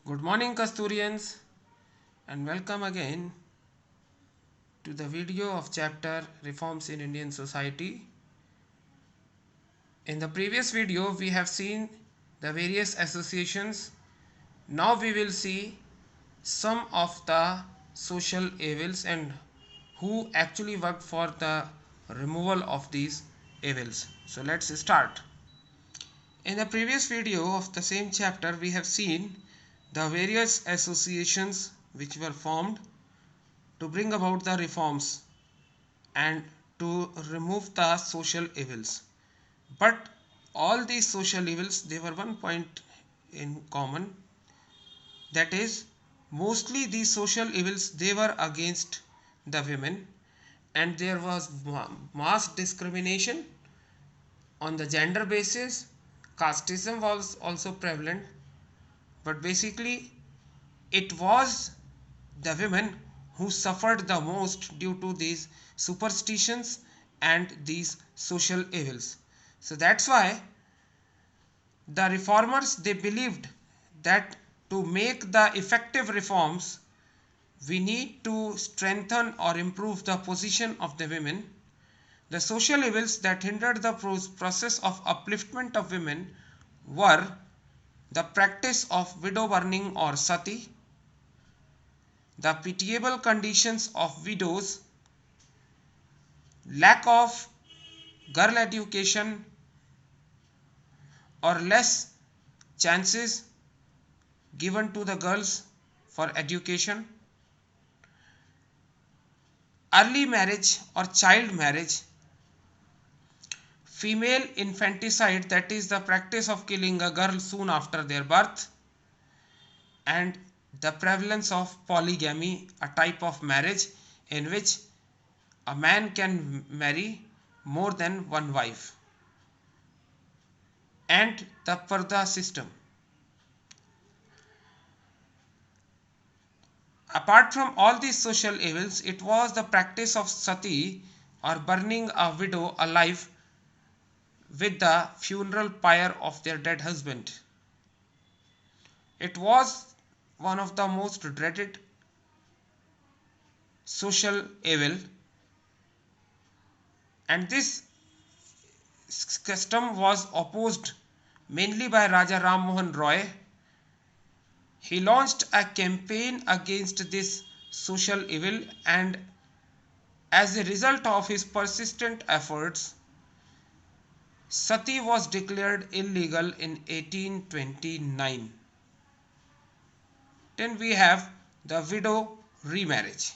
Good morning, Kasturians, and welcome again to the video of chapter Reforms in Indian Society. In the previous video, we have seen the various associations. Now we will see some of the social evils and who actually worked for the removal of these evils. So let's start. In the previous video of the same chapter, we have seen the various associations which were formed to bring about the reforms and to remove the social evils. But all these social evils, they were one point in common, that is, mostly these social evils, they were against the women, and there was mass discrimination on the gender basis. Casteism was also prevalent, but basically it was the women who suffered the most due to these superstitions and these social evils. So that's why the reformers, they believed that to make the effective reforms, we need to strengthen or improve the position of the women. The social evils that hindered the process of upliftment of women were the practice of widow burning or sati, the pitiable conditions of widows, lack of girl education or less chances given to the girls for education, early marriage or child marriage, female infanticide, that is the practice of killing a girl soon after their birth, and the prevalence of polygamy, a type of marriage in which a man can marry more than one wife, and the Parda system. Apart from all these social evils, it was the practice of sati or burning a widow alive with the funeral pyre of their dead husband. It was one of the most dreaded social evil, and this custom was opposed mainly by Raja Ram Mohan Roy. He launched a campaign against this social evil, and as a result of his persistent efforts, sati was declared illegal in 1829. Then we have the widow remarriage.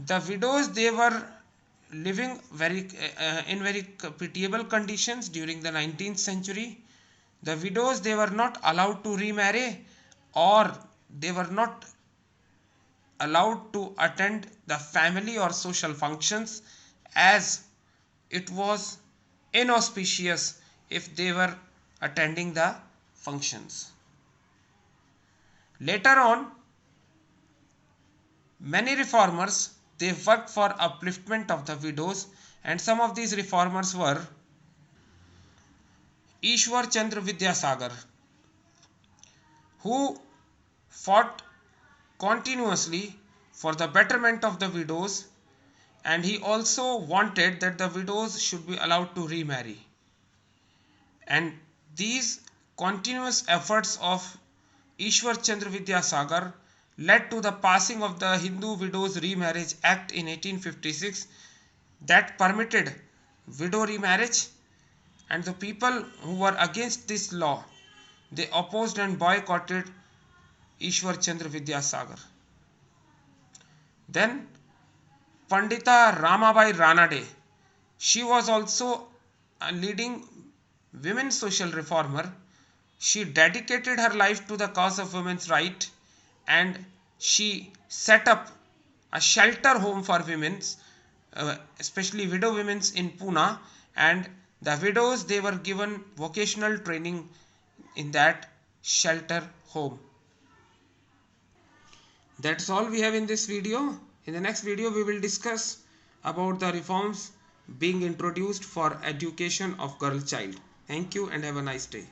The widows, they were living in very pitiable conditions during the 19th century. The widows, they were not allowed to remarry, or they were not allowed to attend the family or social functions, as it was inauspicious if they were attending the functions. Later on, many reformers, they worked for upliftment of the widows, and some of these reformers were Ishwar Chandra Vidyasagar, who fought continuously for the betterment of the widows, and he also wanted that the widows should be allowed to remarry. And these continuous efforts of Ishwar Chandra Vidyasagar led to the passing of the Hindu Widows Remarriage Act in 1856 that permitted widow remarriage, and the people who were against this law, they opposed and boycotted Ishwar Chandra Vidyasagar. Then Pandita Ramabai Ranade, she was also a leading women social reformer. She dedicated her life to the cause of women's right, and she set up a shelter home for women, especially widow women in Pune, and the widows, they were given vocational training in that shelter home. That's all we have in this video. In the next video, we will discuss about the reforms being introduced for education of girl child. Thank you and have a nice day.